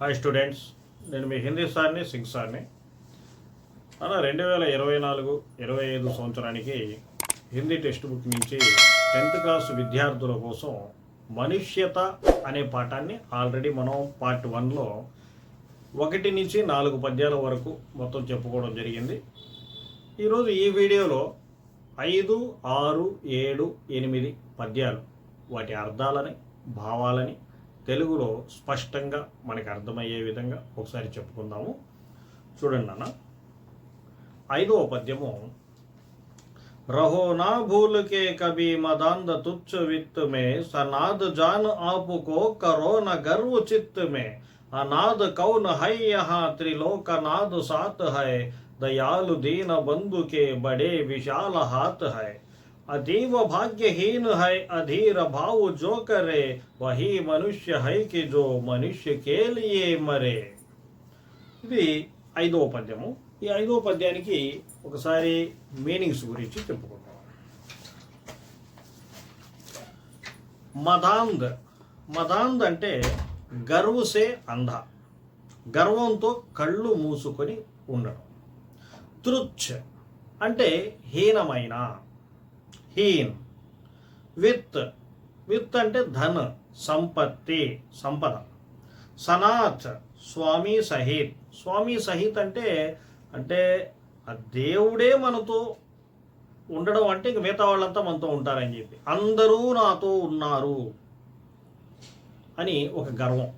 Hi students, నేను మీ హిందీ సార్ని సింగ్ సార్ని. అలా 2024-25 సంవత్సరానికి హిందీ టెక్స్ట్ బుక్ నుంచి 10th క్లాస్ విద్యార్థుల కోసం మనుష్యత అనే పాఠాన్ని ఆల్రెడీ మనం పార్ట్ 1లో 1 నుంచి 4 పద్యాల వరకు మొత్తం చెప్పుకోవడం జరిగింది. ఈరోజు ఈ వీడియోలో 5, 6, 7, 8 పద్యాలు వాటి అర్థాలని భావాలని తెలుగులో స్పష్టంగా మనకు అర్థమయ్యే విధంగా ఒకసారి చెప్పుకుందాము. చూడండి అన్న. 5వ పద్యము, रहो ना भूल के कभी मदांध तुच्छ वित्त में, सनाद जान आपको करो न गर्व चित्त में, अनाद कौन है यहाँ त्रिलोकनाद साथ है, दयालु दीन बंधु के बड़े विशाल हाथ है, अतीव भाग्यहीन है अधीर भाव जो करे, वही मनुष्य है कि जो मनुष्य के लिए मरे. ఇది 5వ పద్యము. ఈ 5వ పద్యానికి ఒకసారి మీనింగ్స్ గురించి చెప్పుకుందాం. మదాంద్ అంటే గర్వుసే అంధ, గర్వంతో కళ్ళు మూసుకొని ఉండడం. తృచ్ఛ అంటే హీనమైన, హీన్. విత్ అంటే ధన్, సంపత్తి, సంపద. సనాత్ స్వామి సహిత్ అంటే అంటే ఆ దేవుడే మనతో ఉండడం అంటే ఇంక మిగతా వాళ్ళంతా మనతో ఉంటారని చెప్పి, అందరూ నాతో ఉన్నారు అని ఒక గర్వం.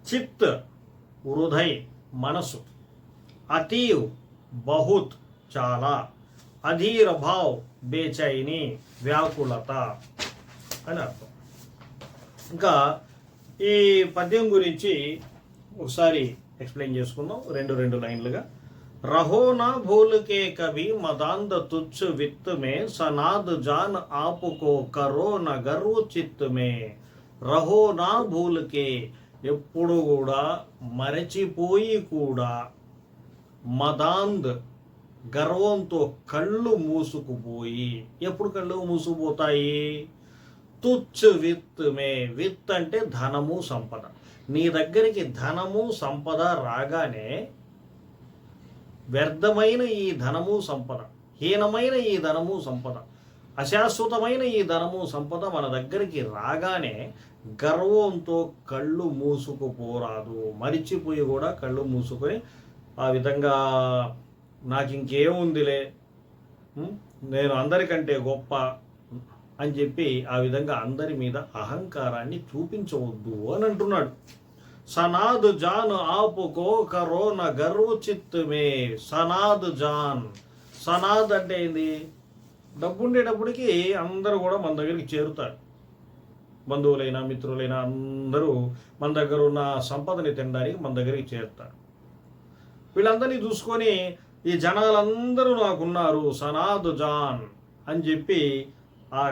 చిత్ హృదయ్ మనసు. అతీవ్ బహుత్ చాలా. అధీర భావ్ బేచైని వ్యాకులత అని అర్థం. ఇంకా ఈ పద్యం గురించి ఒకసారి ఎక్స్ప్లెయిన్ చేసుకుందాం రెండు లైన్లుగా. रहो ना भूल के कभी मदांध तुच्छ वित्त में, सनाद जान आपको करो न गर्व चित्त में. रहो ना भूल के ఎప్పుడు కూడా మరచిపోయి కూడా, మదాంద్ గర్వంతో కళ్ళు మూసుకుపోయి. ఎప్పుడు కళ్ళు మూసుకుపోతాయి? తుచ్చ్ విత్ మే. విత్ అంటే ధనము సంపద. నీ దగ్గరికి ధనము సంపద రాగానే వ్యర్థమైన ఈ ధనము సంపద, హీనమైన ఈ ధనము సంపద, అశాశ్వతమైన ఈ ధనము సంపద మన దగ్గరికి రాగానే గర్వంతో కళ్ళు మూసుకుపోరాదు. మరిచిపోయి కూడా కళ్ళు మూసుకొని ఆ విధంగా నాకు ఇంకేముందిలే, నేను అందరికంటే గొప్ప అని చెప్పి ఆ విధంగా అందరి మీద అహంకారాన్ని చూపించవద్దు అని అంటున్నాడు. సనాద్ జాన్ ఆపుకో కరో న గర్వ చిత్ మే. సనాద్ జాన్. సనాద్ అంటే ఏంది? డబ్బు ఉండేటప్పటికి అందరూ కూడా మన దగ్గరికి చేరుతారు. బంధువులైనా మిత్రులైనా అందరూ మన దగ్గర ఉన్న సంపదని తినడానికి మన దగ్గరికి చేరుతారు. వీళ్ళందరినీ చూసుకొని ఈ జనాలందరూ నాకున్నారు, సనాద్ జాన్ అని చెప్పి ఆ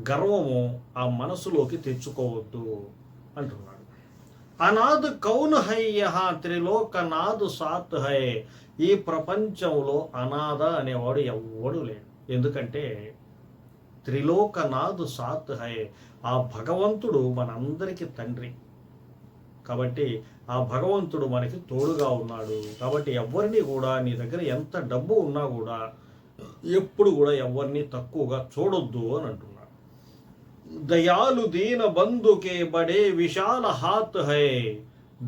గర్వము ఆ మనసులోకి తెచ్చుకోవద్దు అంటున్నాడు. అనాథ్ కౌన్ హై యహా త్రిలోకనాథ్ సాత్ హై. ఈ ప్రపంచంలో అనాథ అనేవాడు ఎవ్వడు లేడు. ఎందుకంటే త్రిలోకనాథ్ సాత్ హై. ఆ భగవంతుడు మనందరికీ తండ్రి కాబట్టి ఆ భగవంతుడు మనకి తోడుగా ఉన్నాడు. కాబట్టి ఎవరిని కూడా నీ దగ్గర ఎంత డబ్బు ఉన్నా కూడా ఎప్పుడు కూడా ఎవరిని తక్కువగా చూడొద్దు అని అంటున్నాడు. దయాలు దీన బంధుకే బడే విశాల హాత్ హై.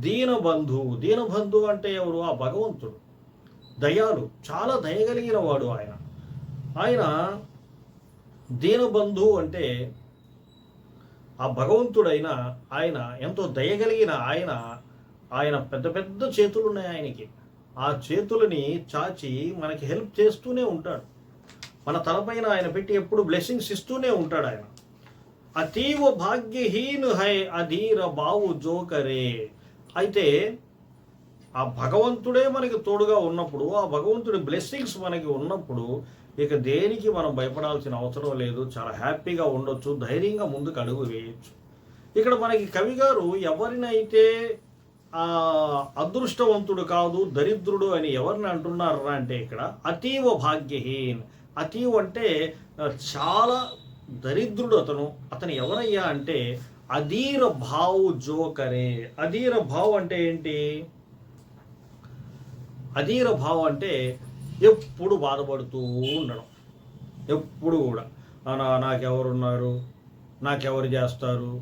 దీనబంధు అంటే ఎవరు? ఆ భగవంతుడు. దయాలు, చాలా దయగలిగిన వాడు ఆయన దీనబంధు అంటే ఆ భగవంతుడైన ఆయన ఎంతో దయగలిగిన ఆయన పెద్ద పెద్ద చేతులు ఉన్నాయి ఆయనకి. ఆ చేతులని చాచి మనకి హెల్ప్ చేస్తూనే ఉంటాడు. మన తలపైన ఆయన పెట్టి ఎప్పుడు బ్లెస్సింగ్స్ ఇస్తూనే ఉంటాడు ఆయన. అతీవ భాగ్యహీన్ హై అధీర బావు జోకరే. అయితే ఆ భగవంతుడే మనకి తోడుగా ఉన్నప్పుడు, ఆ భగవంతుడి బ్లెస్సింగ్స్ మనకి ఉన్నప్పుడు ఇక దేనికి మనం భయపడాల్సిన అవసరం లేదు. చాలా హ్యాపీగా ఉండొచ్చు, ధైర్యంగా ముందుకు అడుగు వేయచ్చు. ఇక్కడ మనకి కవి గారు ఎవరినైతే అదృష్టవంతుడు కాదు దరిద్రుడు అని ఎవరిని అంటున్నారా అంటే ఇక్కడ అతీవ భాగ్యహీన్. అతీవ్ అంటే చాలా దరిద్రుడు అతను ఎవరయ్యా అంటే అధీర భావ్ జో కరే. అధీర భావ్ అంటే ఏంటి? అధీర భావ్ అంటే ఎప్పుడు బాధపడుతూ ఉండడం, ఎప్పుడు కూడా నాకెవరున్నారు, నాకెవరు చేస్తారు,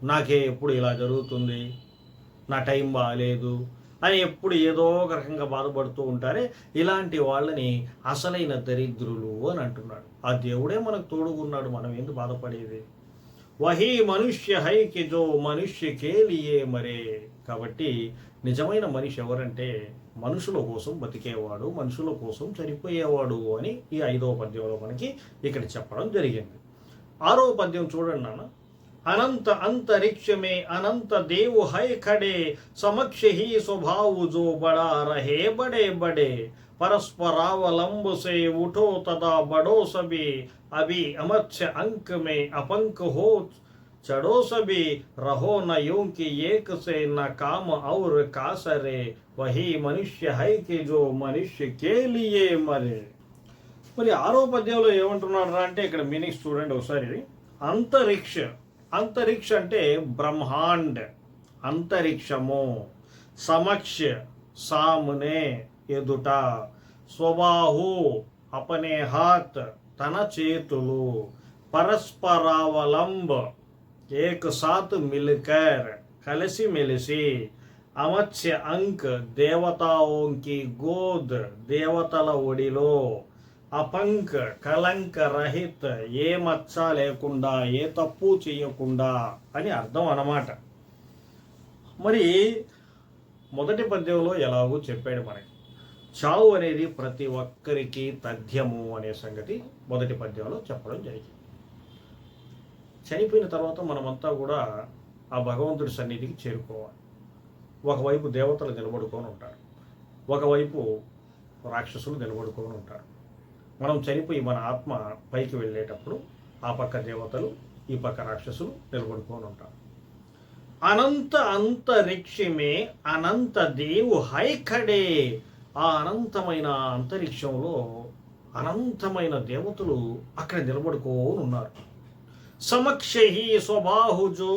నాకే ఎప్పుడు ఇలా జరుగుతుంది, నా టైం బాగాలేదు అని ఎప్పుడు ఏదో ఒక రకంగా బాధపడుతూ ఉంటారే, ఇలాంటి వాళ్ళని అసలైన దరిద్రులు అని అంటున్నాడు. ఆ దేవుడే మనకు తోడుగున్నాడు, మనం ఎందుకు బాధపడేది? వహీ మనుష్య హై కి జో మనుష్య కేలియే మరే. కాబట్టి నిజమైన మనిషి ఎవరంటే మనుషుల కోసం బతికేవాడు, మనుషుల కోసం చనిపోయేవాడు అని ఈ 5వ పద్యంలో మనకి ఇక్కడ చెప్పడం జరిగింది. 6వ పద్యం చూడండి నాన్న. अनंत अंतरिक्ष में अनंत देव है खड़े, समक्ष ही स्वभाव जो बड़ा रहे बड़े बड़े, परस्परावलंब से उठो तदा बड़ो सभी, अभी अमर्त्य अंक में अपंक हो चढ़ो सभी, रहो न यूं कि एक से न काम और कासरे, वही मनुष्य है कि जो मनुष्य के लिए मरे. మరి 6వ పద్యంలో ఏమంటున్నాడు అంటే ఇక్కడ మీనింగ్స్ చూడండి ఒకసారి. అంతరిక్ష, అంతరిక్ష అంటే బ్రహ్మాండ్, అంతరిక్షము. సమక్ష సామునే ఎదుట, స్వబాహు అపనే హాత్ తన చేతులు, పరస్పరావలంబ ఏక్ సాత్ మిల్కర్ కలిసి మెలిసి, అమత్స్య అంక్ దేవతాओंकी గోద్ దేవతల ఒడిలో, అపంక్ కలంక రహిత్ ఏ మచ్చ లేకుండా ఏ తప్పు చేయకుండా అని అర్థం అన్నమాట. మరి మొదటి పద్యంలో ఎలాగో చెప్పాడు మనకి, చావు అనేది ప్రతి ఒక్కరికి తథ్యము అనే సంగతి మొదటి పద్యంలో చెప్పడం జరిగింది. చనిపోయిన తర్వాత మనమంతా కూడా ఆ భగవంతుడి సన్నిధికి చేరుకోవాలి. ఒకవైపు దేవతలు నిలబడుకొని ఉంటారు, ఒకవైపు రాక్షసులు నిలబడుకొని ఉంటారు. మనం చనిపోయి మన ఆత్మ పైకి వెళ్ళేటప్పుడు ఆ పక్క దేవతలు, ఈ పక్క రాక్షసులు నిలబడుకొని ఉంటారు. అనంత అంతరిక్షమే అనంత దేవు హైఖడే. ఆ అనంతమైన అంతరిక్షంలో అనంతమైన దేవతలు అక్కడ నిలబడుకొని ఉన్నారు. సమక్షహి స్వబాహుజో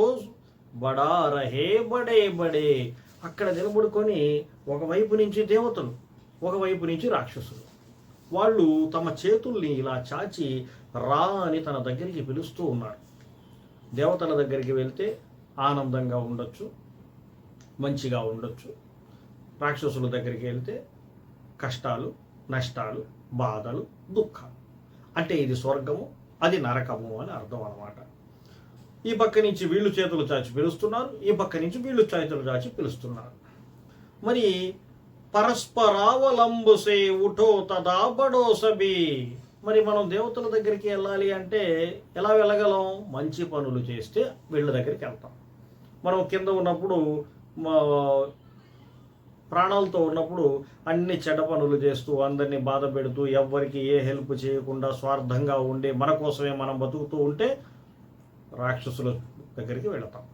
బడా రహే బడే బడే. అక్కడ నిలబడుకొని ఒకవైపు నుంచి దేవతలు, ఒకవైపు నుంచి రాక్షసులు, వాళ్ళు తమ చేతుల్ని ఇలా చాచి రా అని తన దగ్గరికి పిలుస్తూ ఉన్నారు. దేవతల దగ్గరికి వెళ్తే ఆనందంగా ఉండొచ్చు, మంచిగా ఉండొచ్చు. రాక్షసుల దగ్గరికి వెళ్తే కష్టాలు, నష్టాలు, బాధలు, దుఃఖాలు. అంటే ఇది స్వర్గము, అది నరకము అని అర్థం అన్నమాట. ఈ పక్క నుంచి వీళ్ళు చేతులు చాచి పిలుస్తున్నారు, ఈ పక్క నుంచి వీళ్ళు చేతులు చాచి పిలుస్తున్నారు. మరి పరస్పరావలంబుసే ఉఠో తదా బడో సబీ. మరి మనం దేవతల దగ్గరికి వెళ్ళాలి అంటే ఎలా వెళ్ళగలం? మంచి పనులు చేస్తే వీళ్ళ దగ్గరికి వెళ్తాం. మనం కింద ఉన్నప్పుడు, ప్రాణాలతో ఉన్నప్పుడు అన్ని చెడ్డ పనులు చేస్తూ, అందరినీ బాధ పెడుతూ, ఎవ్వరికి ఏ హెల్ప్ చేయకుండా స్వార్థంగా ఉండి మన కోసమే మనం బతుకుతూ ఉంటే రాక్షసుల దగ్గరికి వెళతాం.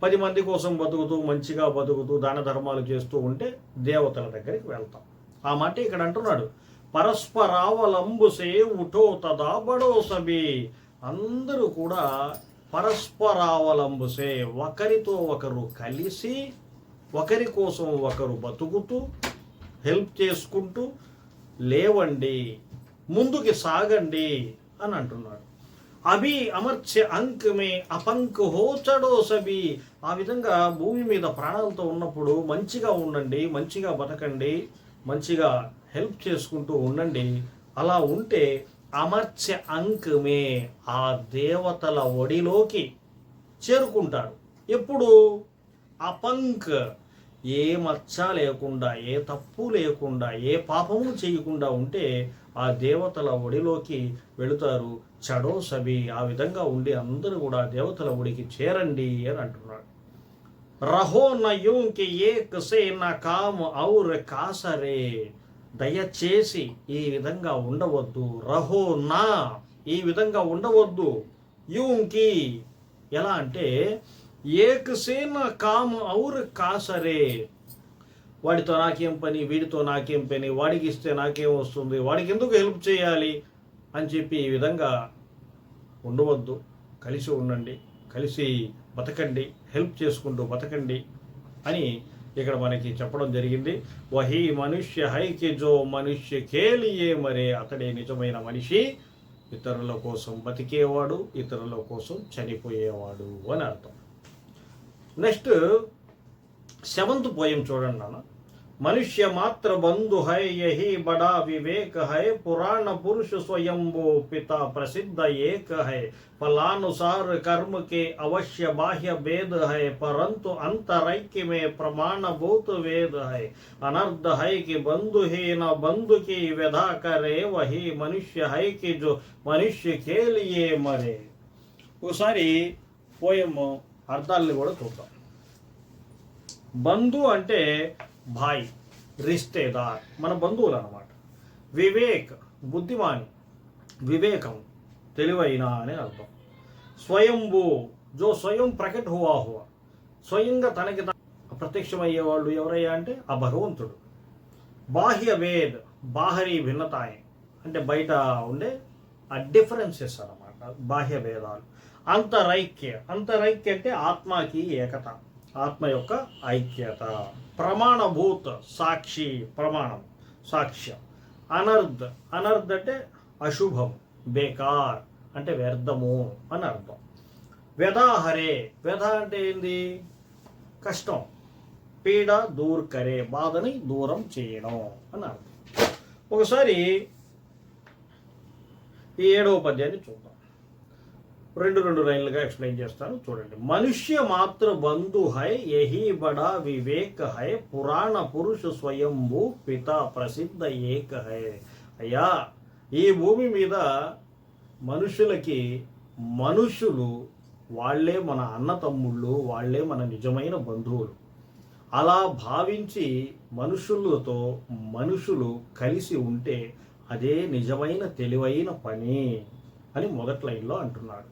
10 మంది కోసం బతుకుతూ, మంచిగా బతుకుతూ, దాన ధర్మాలు చేస్తూ ఉంటే దేవతల దగ్గరికి వెళ్తాం. ఆ మాట ఇక్కడ అంటున్నాడు, పరస్పరావలంబుసే ఉఠో తదా బడో సబీ. అందరూ కూడా పరస్పరావలంబుసే, ఒకరితో ఒకరు కలిసి, ఒకరి కోసం ఒకరు బతుకుతూ, హెల్ప్ చేసుకుంటూ లేవండి, ముందుకి సాగండి అని అంటున్నాడు. అభి అమర్త్య అంక్ మే అపంక్ హోచడో సబీ. ఆ విధంగా భూమి మీద ప్రాణాలతో ఉన్నప్పుడు మంచిగా ఉండండి, మంచిగా బతకండి, మంచిగా హెల్ప్ చేసుకుంటూ ఉండండి. అలా ఉంటే అమర్త్య అంక్ మే, ఆ దేవతల ఒడిలోకి చేరుకుంటారు. ఎప్పుడు? అపంక్, ఏ మచ్చ లేకుండా, ఏ తప్పు లేకుండా, ఏ పాపము చేయకుండా ఉంటే ఆ దేవతల ఒడిలోకి వెళుతారు. చడో సబి, ఆ విధంగా ఉండి అందరూ కూడా దేవతల ఒడికి చేరండి అని అంటున్నాడు. రహో నయూంకి ఏక్ సే నా కామ్ ఔర్ కాసరే. దయచేసి ఈ విధంగా ఉండవద్దు. రహో నా, ఈ విధంగా ఉండవద్దు. యూంకి, ఎలా అంటే ఏక్ సే నా కామ్ ఔర్ కాసరే. వాడితో నాకేం పని, వీడితో నాకేం పని, వాడికి ఇస్తే నాకేం వస్తుంది, వాడికి ఎందుకు హెల్ప్ చేయాలి అని చెప్పి ఈ విధంగా ఉండవద్దు. కలిసి ఉండండి, కలిసి బతకండి, హెల్ప్ చేసుకుంటూ బతకండి అని ఇక్కడ మనకి చెప్పడం జరిగింది. వహీ మనుష్య హైకి జో మనుష్య కేలియే మరే, అతడే నిజమైన మనిషి, ఇతరుల కోసం బతికేవాడు, ఇతరుల కోసం చనిపోయేవాడు అని అర్థం. నెక్స్ట్ 7th పోయం చూడండి నాన్న. मनुष्य मात्र बंधु है यही बड़ा विवेक है, पुराण पुरुष स्वयंभू पिता प्रसिद्ध एक है, फलानुसार कर्म के अवश्य बाह्य भेद है, परंतु अंतरैक्य में प्रमाणभूत वेद है, अनर्थ है कि बंधु ही न बंधु की व्यथा करे, वही मनुष्य है कि जो मनुष्य के लिए मरे. ఒకసారి పోయం అర్థాలను కూడా చూద్దాం. బంధు అంటే భాయ్, రిస్తేదార్, మన బంధువులు అన్నమాట. వివేక్ బుద్ధిమాని, వివేకం తెలివైన అని అర్థం. స్వయంభూ జో స్వయం ప్రకట్ హువా హువా, స్వయంగా తనకి ప్రత్యక్షమయ్యేవాళ్ళు ఎవరయ్యా అంటే ఆ భగవంతుడు. బాహ్య వేద్, బాహరీ భిన్నతాయి అంటే బయట ఉండే ఆ డిఫరెన్సెస్ అన్నమాట, బాహ్య భేదాలు. అంతరైక్య, అంతరైక్య అంటే ఆత్మకి ఏకత, ఆత్మ యొక్క ఐక్యత. ప్రమాణభూత్ సాక్షి, ప్రమాణం సాక్ష్యం. అనర్ధ్, అనర్ధ్ అంటే అశుభం, బేకార్ అంటే వ్యర్థము అని అర్థం. వ్యధాహరే, వ్యధ అంటే ఏంది? కష్టం. పీడ దూర్ కరే, బాధని దూరం చేయడం అని అర్థం. ఒకసారి ఈ 7వ పద్యాన్ని చూద్దాం. రెండు లైన్లుగా ఎక్స్ప్లెయిన్ చేస్తాను చూడండి. మనుష్య మాత్ర బంధు హై యహీ బడా వివేక హై, పురాణ పురుష స్వయంభూ పిత ప్రసిద్ధ ఏక హై. అయ్యా, ఈ భూమి మీద మనుషులకి మనుషులు వాళ్లే మన అన్న తమ్ముళ్ళు, వాళ్లే మన నిజమైన బంధువులు. అలా భావించి మనుషులతో మనుషులు కలిసి ఉంటే అదే నిజమైన తెలివైన పని అని మొదటి లైన్లో అంటున్నాడు.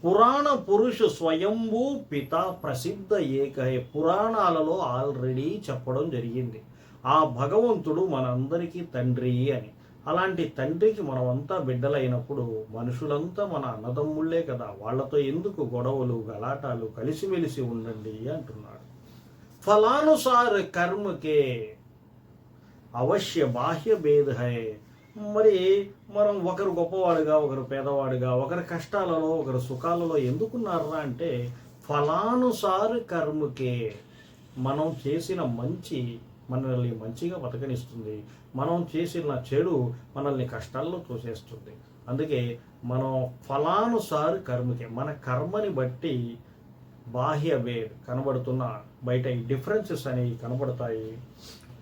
పురాణ పురుష స్వయంభూ పిత ప్రసిద్ధ ఏకహే, పురాణాలలో ఆల్రెడీ చెప్పడం జరిగింది ఆ భగవంతుడు మనందరికీ తండ్రి అని. అలాంటి తండ్రికి మనమంతా బిడ్డలైనప్పుడు మనుషులంతా మన అన్నదమ్ముళ్లే కదా, వాళ్లతో ఎందుకు గొడవలు గలాటాలు, కలిసిమెలిసి ఉండండి అంటున్నాడు. ఫలానుసార కర్మకే అవశ్య బాహ్య భేద హై. మరి మనం ఒకరు గొప్పవాడుగా, ఒకరు పేదవాడుగా, ఒకరి కష్టాలలో ఒకరు సుఖాలలో ఎందుకున్నారా అంటే ఫలానుసార కర్మకే, మనం చేసిన మంచి మనల్ని మంచిగా బతకనిస్తుంది, మనం చేసిన చెడు మనల్ని కష్టాల్లో తోసేస్తుంది. అందుకే మనం ఫలానుసార కర్మకే, మన కర్మని బట్టి బాహ్య భేద్ కనబడుతున్న బయట ఈ డిఫరెన్సెస్ అనేవి కనబడతాయి.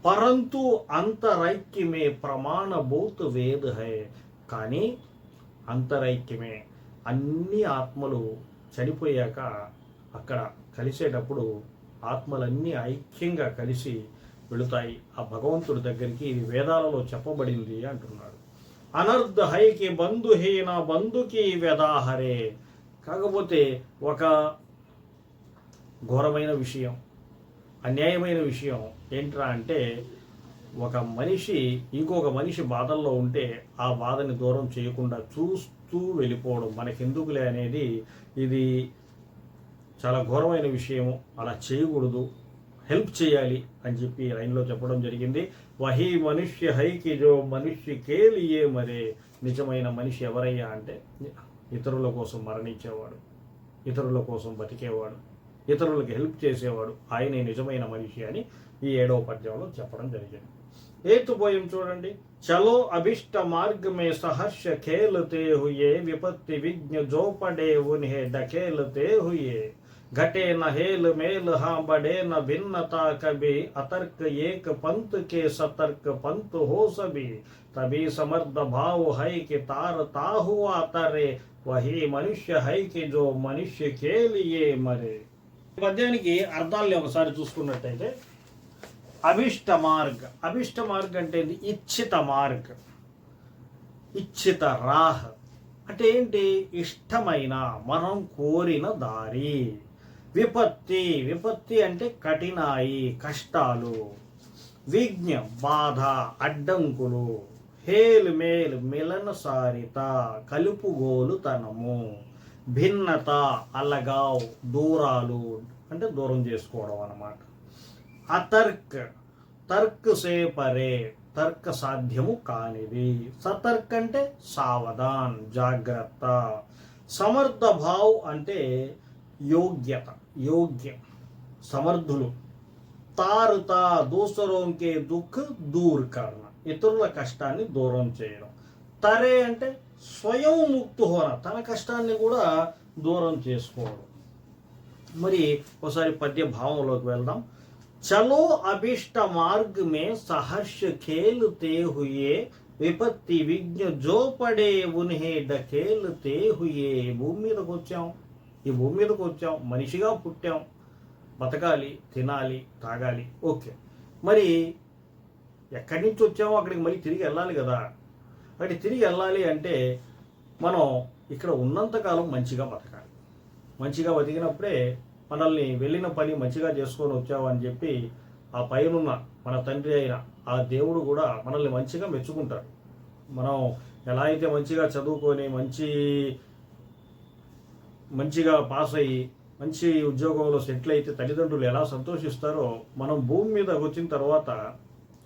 పరంతు అంతరైక్యమే ప్రమాణభూత వేద హై, కానీ అంతరైక్యమే, అన్ని ఆత్మలు చనిపోయాక అక్కడ కలిసేటప్పుడు ఆత్మలన్నీ ఐక్యంగా కలిసి వెళుతాయి ఆ భగవంతుడి దగ్గరికి. ఇది వేదాలలో చెప్పబడింది అంటున్నాడు. అనర్ధ హైకి బంధుహీన బంధుకి వ్యధాహరే. కాకపోతే ఒక ఘోరమైన విషయం, అన్యాయమైన విషయం ఏంట్రా అంటే ఒక మనిషి ఇంకొక మనిషి బాధల్లో ఉంటే ఆ బాధని దూరం చేయకుండా చూస్తూ వెళ్ళిపోవడం, మనకెందుకులే అనేది ఇది చాలా ఘోరమైన విషయము. అలా చేయకూడదు, హెల్ప్ చేయాలి అని చెప్పి లైన్లో చెప్పడం జరిగింది. వహీ మనుష్య హైకి జో మనుష్య కేలియే మరే, నిజమైన మనిషి ఎవరయ్యా అంటే ఇతరుల కోసం మరణించేవాడు, ఇతరుల కోసం బతికేవాడు, ఇతరులకు హెల్ప్ చేసేవాడు, ఆయనే నిజమైన మనిషి అని ఈ 7వ పద్యంలో చెప్పడం జరిగింది. 8th పోయం చూడండి. చలో అభిష్ట మార్గమే సహర్ష ఖేలతే హుయే, విపత్తి విఘ్న జోపడే ఉన్హే ఢకేలతే హుయే, घटे न हेल मेल हाँ बड़े न भिन्नता कभी, अतर्क एक पंथ के सतर्क पंथ हो सभी, तभी समर्थ भाव है कि तारता हुआ तरे, वही मनुष्य है कि जो मनुष्य के लिए मरे. పద్యానికి అర్థాలని ఒకసారి చూసుకున్నట్టయితే అభిష్ట మార్గ, అభిష్ట మార్గ అంటే ఇచ్ఛిత మార్గ, ఇచ్ఛిత రాహ్ అంటే ఏంటి? ఇష్టమైన, మనం కోరిన దారి. విపత్తి, విపత్తి అంటే కఠినాయి, కష్టాలు. విఘ్న బాధ, అడ్డంకులు. Hail male మిలనసారిత, కలుపుగోలుతనము. భిన్నత అలగావ్ దూరాలు అంటే దూరం చేసుకోవడం అన్నమాట. అతర్క్ తర్క్ సే పరే తర్క సాధ్యము కానిది. సతర్క్ అంటే సావధాన్ జాగ్రత్త. సమర్థ భావ్ అంటే యోగ్యత యోగ్యం సమర్థులు. తారుతా దూసరోంకే దుఃఖ్ దూర్ కర్ణ ఇతరుల కష్టాన్ని దూరం చేయడం. తరే అంటే స్వయం ముక్తు హోన తన కష్టాన్ని కూడా దూరం చేసుకోవడం. మరి ఒకసారి పద్య భావంలోకి వెళ్దాం. చలో అభిష్ట మార్గ్ మే సహర్ష ఖేల్తే హుయే విపత్తి విఘ్న జోపడే ఉన్హే డకేల్తే హుయే. భూమి మీదకి వచ్చాం, ఈ భూమి మీదకి వచ్చాం, మనిషిగా పుట్టాం, బతకాలి, తినాలి, తాగాలి. ఓకే, మరి ఎక్కడి నుంచి వచ్చామో అక్కడికి మళ్ళీ తిరిగి వెళ్ళాలి కదా. అక్కడికి తిరిగి వెళ్ళాలి అంటే మనం ఇక్కడ ఉన్నంతకాలం మంచిగా బతకాలి. మంచిగా బతికినప్పుడే మనల్ని వెళ్ళిన పని మంచిగా చేసుకొని వచ్చావని చెప్పి ఆ పైనున్న మన తండ్రి అయిన ఆ దేవుడు కూడా మనల్ని మంచిగా మెచ్చుకుంటాడు. మనం ఎలా అయితే మంచిగా చదువుకొని మంచిగా పాస్ అయ్యి మంచి ఉద్యోగంలో సెటిల్ అయితే తల్లిదండ్రులు ఎలా సంతోషిస్తారో, మనం భూమి మీద వచ్చిన తర్వాత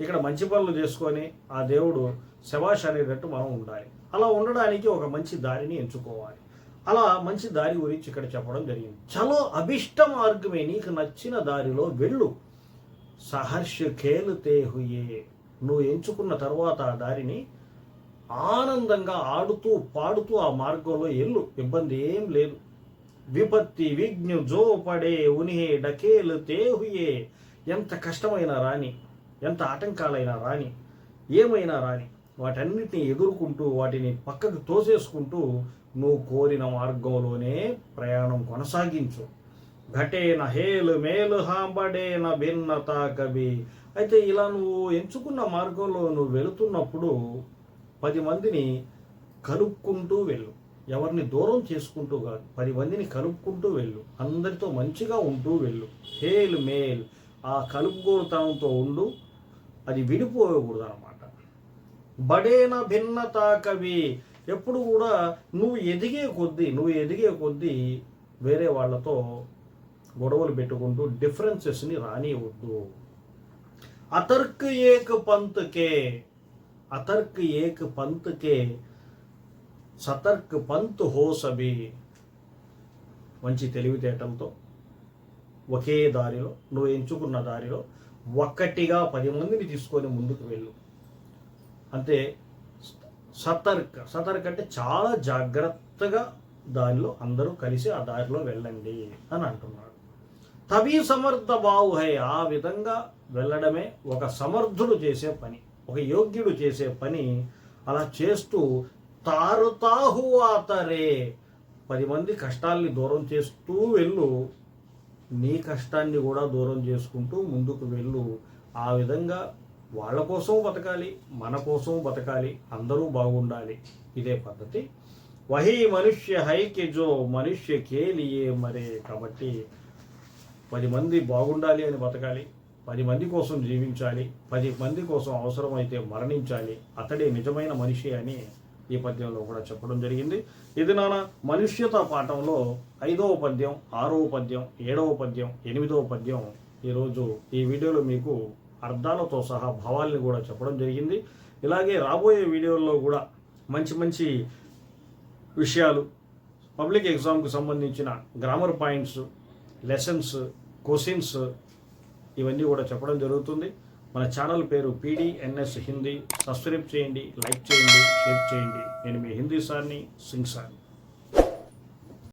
ఇక్కడ మంచి పనులు చేసుకొని ఆ దేవుడు శభాష్ అనేటట్టు మనం ఉండాలి. అలా ఉండడానికి ఒక మంచి దారిని ఎంచుకోవాలి. అలా మంచి దారి గురించి ఇక్కడ చెప్పడం జరిగింది. చలో అభిష్ట మార్గమే నీకు నచ్చిన దారిలో వెళ్ళు. సహర్ష ఖేలుతే హుయే నువ్వు ఎంచుకున్న తర్వాత ఆ దారిని ఆనందంగా ఆడుతూ పాడుతూ ఆ మార్గంలో ఎల్లు, ఇబ్బంది ఏం లేదు. విపత్తి విఘ్న జో పడే ఉనిహే డకేలుతే హుయే ఎంత కష్టమైనా రాని, ఎంత ఆటంకాలైనా రాని, ఏమైనా రాని వాటన్నిటిని ఎదుర్కొంటూ వాటిని పక్కకు తోసేసుకుంటూ నువ్వు కోరిన మార్గంలోనే ప్రయాణం కొనసాగించు. ఘటేన హేలు మేలు హాంబడేన భిన్నత కవి. అయితే ఇలా నువ్వు ఎంచుకున్న మార్గంలో నువ్వు వెళుతున్నప్పుడు 10 మందిని కలుపుకుంటూ వెళ్ళు. ఎవరిని దూరం చేసుకుంటూ కాదు, 10 మందిని కలుపుకుంటూ వెళ్ళు. అందరితో మంచిగా ఉంటూ వెళ్ళు. హేల్ మేల్ ఆ కలుపుకోతనంతో ఉండు, అది విడిపోకూడదు అన్నమాట. బడేన భిన్నత కవి ఎప్పుడు కూడా నువ్వు ఎదిగే కొద్దీ వేరే వాళ్ళతో గొడవలు పెట్టుకుంటూ డిఫరెన్సెస్ని రానివద్దు. అతర్క్ ఏక్ పంత్కే సతర్క్ పంత్ హో సబి. మంచి తెలివితేటలతో ఒకే దారిలో నువ్వు ఎంచుకున్న దారిలో ఒక్కటిగా 10 మందిని తీసుకొని ముందుకు వెళ్ళు. అంతే. సతర్క్ అంటే చాలా జాగ్రత్తగా దానిలో అందరూ కలిసి ఆ దారిలో వెళ్ళండి అని అంటున్నాడు. తభీ సమర్థ బావు హై ఆ విధంగా వెళ్ళడమే ఒక సమర్థుడు చేసే పని, ఒక యోగ్యుడు చేసే పని. అలా చేస్తూ తారుతాహు ఆతరే 10 మంది కష్టాల్ని దూరం చేస్తూ వెళ్ళు, నీ కష్టాన్ని కూడా దూరం చేసుకుంటూ ముందుకు వెళ్ళు. ఆ విధంగా వాళ్ళ కోసం బతకాలి, మన కోసం బతకాలి, అందరూ బాగుండాలి. ఇదే పద్ధతి. వహీ మనుష్య హైకి జో మనుష్య కేలియే మరే. కాబట్టి 10 మంది బాగుండాలి అని బతకాలి, 10 మంది కోసం జీవించాలి, 10 మంది కోసం అవసరమైతే మరణించాలి. అతడే నిజమైన మనిషి అని ఈ పద్యంలో కూడా చెప్పడం జరిగింది. ఇది నాన్న మనుష్యత పాఠంలో 5వ పద్యం, 6వ పద్యం, 7వ పద్యం, 8వ పద్యం. ఈరోజు ఈ వీడియోలో మీకు అర్థాలతో సహా భావాల్ని కూడా చెప్పడం జరిగింది. ఇలాగే రాబోయే వీడియోల్లో కూడా మంచి విషయాలు, పబ్లిక్ ఎగ్జామ్కి సంబంధించిన గ్రామర్ పాయింట్స్, లెసన్స్, క్వశ్చన్స్ ఇవన్నీ కూడా చెప్పడం జరుగుతుంది. మన ఛానల్ పేరు PDNS హిందీ. సబ్స్క్రైబ్ చేయండి, లైక్ చేయండి, షేర్ చేయండి. నేను మీ హిందీ సార్ని, సింగ్ సార్ని.